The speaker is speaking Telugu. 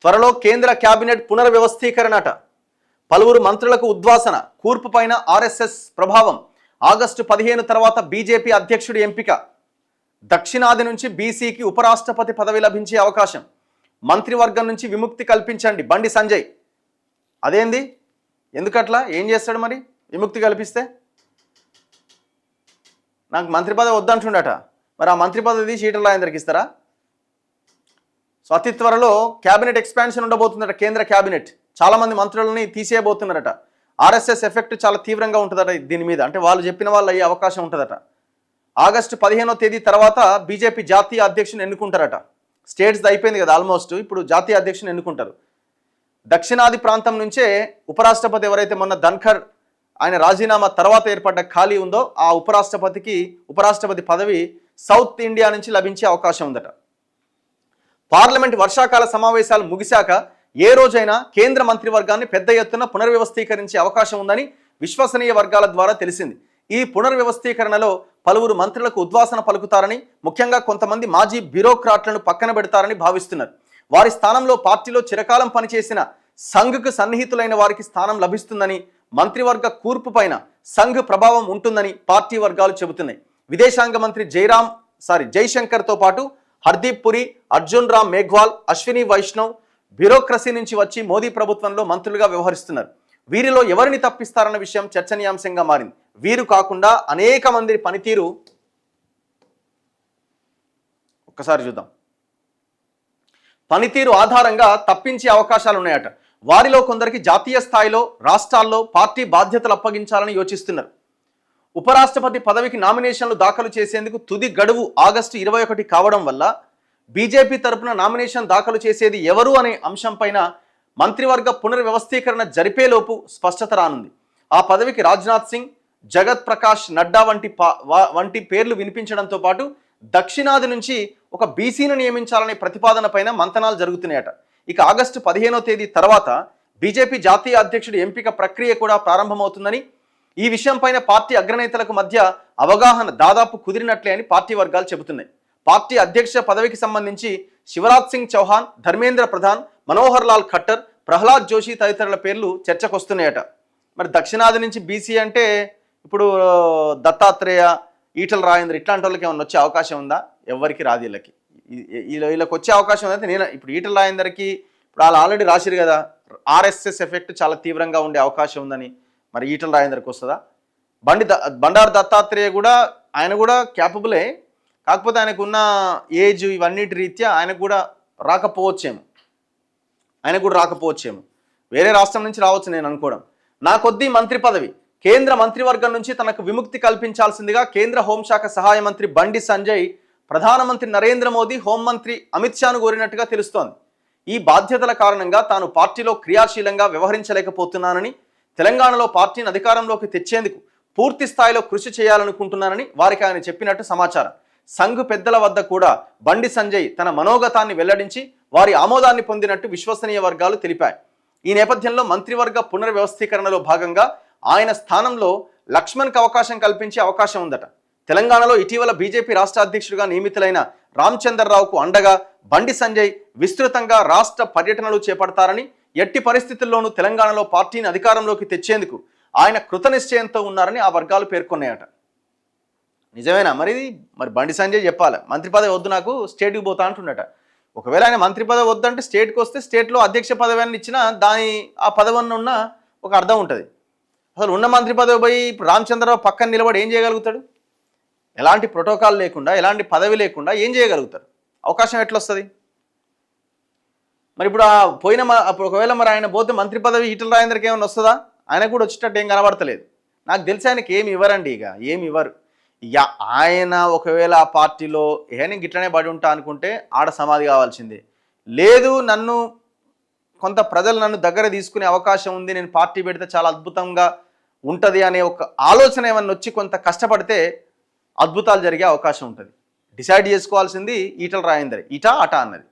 త్వరలో కేంద్ర కేబినెట్ పునర్వ్యవస్థీకరణట. పలువురు మంత్రులకు ఉద్వాసన. కూర్పు పైన ఆర్ఎస్ఎస్ ప్రభావం. ఆగస్టు 15 తర్వాత బీజేపీ అధ్యక్షుడి ఎంపిక. దక్షిణాది నుంచి బీసీకి ఉపరాష్ట్రపతి పదవి లభించే అవకాశం. మంత్రివర్గం నుంచి విముక్తి కల్పించండి బండి సంజయ్. అదేంది, ఎందుకట్లా? ఏం చేస్తాడు మరి విముక్తి కల్పిస్తే? నాకు మంత్రి పదవి వద్దంటుండట. మరి ఆ మంత్రి పదవి తీసి ఈటల రాజేందర్కి ఇస్తారా? సో అతి త్వరలో క్యాబినెట్ ఎక్స్పాన్షన్ ఉండబోతుందట. కేంద్ర క్యాబినెట్ చాలామంది మంత్రులని తీసేయబోతున్నారట. ఆర్ఎస్ఎస్ ఎఫెక్ట్ చాలా తీవ్రంగా ఉంటుందట దీని మీద. అంటే వాళ్ళు చెప్పిన వాళ్ళు అయ్యే అవకాశం ఉంటుందట. ఆగస్టు 15వ తేదీ తర్వాత బీజేపీ జాతీయ అధ్యక్షుని ఎన్నుకుంటారట. స్టేట్స్ అయిపోయింది కదా ఆల్మోస్ట్, ఇప్పుడు జాతీయ అధ్యక్షుని ఎన్నుకుంటారు. దక్షిణాది ప్రాంతం నుంచే ఉపరాష్ట్రపతి ఎవరైతే మొన్న ధన్ఖర్ ఆయన రాజీనామా తర్వాత ఏర్పడ్డ ఖాళీ ఉందో ఆ ఉపరాష్ట్రపతి పదవి సౌత్ ఇండియా నుంచి లభించే అవకాశం ఉందట. పార్లమెంట్ వర్షాకాల సమావేశాలు ముగిశాక ఏ రోజైనా కేంద్ర మంత్రివర్గాన్ని పెద్ద ఎత్తున పునర్వ్యవస్థీకరించే అవకాశం ఉందని విశ్వసనీయ వర్గాల ద్వారా తెలిసింది. ఈ పునర్వ్యవస్థీకరణలో పలువురు మంత్రులకు ఉద్వాసన పలుకుతారని, ముఖ్యంగా కొంతమంది మాజీ బ్యూరోక్రాట్లను పక్కన పెడతారని భావిస్తున్నారు. వారి స్థానంలో పార్టీలో చిరకాలం పనిచేసిన సంఘ్కు సన్నిహితులైన వారికి స్థానం లభిస్తుందని, మంత్రివర్గ కూర్పు పైన సంఘ్ ప్రభావం ఉంటుందని పార్టీ వర్గాలు చెబుతున్నాయి. విదేశాంగ మంత్రి జైశంకర్తో పాటు హర్దీప్ పురి, అర్జున్ రామ్ మేఘ్వాల్, అశ్విని వైష్ణవ్ బ్యూరోక్రసీ నుంచి వచ్చి మోదీ ప్రభుత్వంలో మంత్రులుగా వ్యవహరిస్తున్నారు. వీరిలో ఎవరిని తప్పిస్తారన్న విషయం చర్చనీయాంశంగా మారింది. వీరు కాకుండా అనేక మంది పనితీరు ఒక్కసారి చూద్దాం. పనితీరు ఆధారంగా తప్పించే అవకాశాలు ఉన్నాయట. వారిలో కొందరికి జాతీయ స్థాయిలో రాష్ట్రాల్లో పార్టీ బాధ్యతలు అప్పగించాలని యోచిస్తున్నారు. ఉపరాష్ట్రపతి పదవికి నామినేషన్లు దాఖలు చేసేందుకు తుది గడువు ఆగస్టు 21 కావడం వల్ల బీజేపీ తరపున నామినేషన్ దాఖలు చేసేది ఎవరు అనే అంశంపైన మంత్రివర్గ పునర్వ్యవస్థీకరణ జరిపేలోపు స్పష్టత రానుంది. ఆ పదవికి రాజ్నాథ్ సింగ్, జగత్ ప్రకాష్ నడ్డా వంటి పేర్లు వినిపించడంతో పాటు దక్షిణాది నుంచి ఒక బీసీని నియమించాలనే ప్రతిపాదన పైన మంతనాలు జరుగుతున్నాయట. ఇక ఆగస్టు 15వ తేదీ తర్వాత బీజేపీ జాతీయ అధ్యక్షుడి ఎంపిక ప్రక్రియ కూడా ప్రారంభమవుతుందని, ఈ విషయంపైన పార్టీ అగ్రనేతలకు మధ్య అవగాహన దాదాపు కుదిరినట్లే అని పార్టీ వర్గాలు చెబుతున్నాయి. పార్టీ అధ్యక్ష పదవికి సంబంధించి శివరాజ్ సింగ్ చౌహాన్, ధర్మేంద్ర ప్రధాన్, మనోహర్ లాల్ ఖట్టర్, ప్రహ్లాద్ జోషి తదితరుల పేర్లు చర్చకొస్తున్నాయట. మరి దక్షిణాది నుంచి బీసీ అంటే ఇప్పుడు దత్తాత్రేయ, ఈటల రాజేందర్ ఇట్లాంటి వాళ్ళకి ఏమన్నా వచ్చే అవకాశం ఉందా? ఎవరికి రాదు. వీళ్ళకి వచ్చే అవకాశం ఉందంటే నేను ఇప్పుడు ఈటల రాజేందర్కి ఇప్పుడు వాళ్ళు ఆల్రెడీ రాసిరు కదా ఆర్ఎస్ఎస్ ఎఫెక్ట్ చాలా తీవ్రంగా ఉండే అవకాశం ఉందని. మరి ఈటల రాజేందర్కి వస్తుందా? బండారు దత్తాత్రేయ కూడా ఆయన కూడా క్యాపబులే, కాకపోతే ఆయనకున్న ఏజ్ ఇవన్నిటి రీత్యా ఆయనకు కూడా రాకపోవచ్చేమో. వేరే రాష్ట్రం నుంచి రావచ్చు నేను అనుకోవడం. నా కొద్దీ మంత్రి పదవి కేంద్ర మంత్రివర్గం నుంచి తనకు విముక్తి కల్పించాల్సిందిగా కేంద్ర హోంశాఖ సహాయ మంత్రి బండి సంజయ్ ప్రధానమంత్రి నరేంద్ర మోదీ, హోంమంత్రి అమిత్ షాను కోరినట్టుగా తెలుస్తోంది. ఈ బాధ్యతల కారణంగా తాను పార్టీలో క్రియాశీలంగా వ్యవహరించలేకపోతున్నానని, తెలంగాణలో పార్టీని అధికారంలోకి తెచ్చేందుకు పూర్తి స్థాయిలో కృషి చేయాలనుకుంటున్నానని వారికి ఆయన చెప్పినట్టు సమాచారం. సంఘ్ పెద్దల వద్ద కూడా బండి సంజయ్ తన మనోగతాన్ని వెల్లడించి వారి ఆమోదాన్ని పొందినట్టు విశ్వసనీయ వర్గాలు తెలిపాయి. ఈ నేపథ్యంలో మంత్రివర్గ పునర్వ్యవస్థీకరణలో భాగంగా ఆయన స్థానంలో లక్ష్మణ్కి అవకాశం కల్పించే అవకాశం ఉందట. తెలంగాణలో ఇటీవల బీజేపీ రాష్ట్ర అధ్యక్షుడిగా నియమితులైన రామచంద్రరావుకు అండగా బండి సంజయ్ విస్తృతంగా రాష్ట్ర పర్యటనలు చేపడతారని, ఎట్టి పరిస్థితుల్లోనూ తెలంగాణలో పార్టీని అధికారంలోకి తెచ్చేందుకు ఆయన కృతనిశ్చయంతో ఉన్నారని ఆ వర్గాలు పేర్కొన్నాయట. నిజమేనా? మరి బండి సంజయ్ చెప్పాలి, మంత్రి పదవి వద్దు నాకు, స్టేట్కి పోతా అంటున్నట. ఒకవేళ ఆయన మంత్రి పదవి వద్దంటే స్టేట్కి వస్తే స్టేట్లో అధ్యక్ష పదవి అని ఇచ్చినా ఆ పదవి ఉన్న ఒక అర్థం ఉంటుంది. అసలు ఉన్న మంత్రి పదవి పోయి ఇప్పుడు రామచంద్రరావు పక్కన నిలబడి ఏం చేయగలుగుతాడు? ఎలాంటి ప్రోటోకాల్ లేకుండా, ఎలాంటి పదవి లేకుండా ఏం చేయగలుగుతారు? అవకాశం ఎట్లా వస్తుంది? మరి ఇప్పుడు ఒకవేళ ఆయన పోతే మంత్రి పదవి ఈటల రాజేందర్కి ఏమైనా వస్తుందా? ఆయనకు కూడా వచ్చేటట్టు ఏం కనబడతలేదు. నాకు తెలిసి ఆయనకి ఏమి ఇవ్వరండి, ఏమి ఇవ్వరు. ఆయన ఒకవేళ ఆ పార్టీలో నేను గిట్లనే పడి ఉంటా అనుకుంటే ఆడ సమాధి కావాల్సిందే. లేదు నన్ను కొంత ప్రజలు నన్ను దగ్గర తీసుకునే అవకాశం ఉంది, నేను పార్టీ పెడితే చాలా అద్భుతంగా ఉంటుంది అనే ఒక ఆలోచన ఏమన్నా వచ్చి కొంత కష్టపడితే అద్భుతాలు జరిగే అవకాశం ఉంటుంది. డిసైడ్ చేసుకోవాల్సింది ఈటల రాజేందర్, ఇటా అటా అన్నది.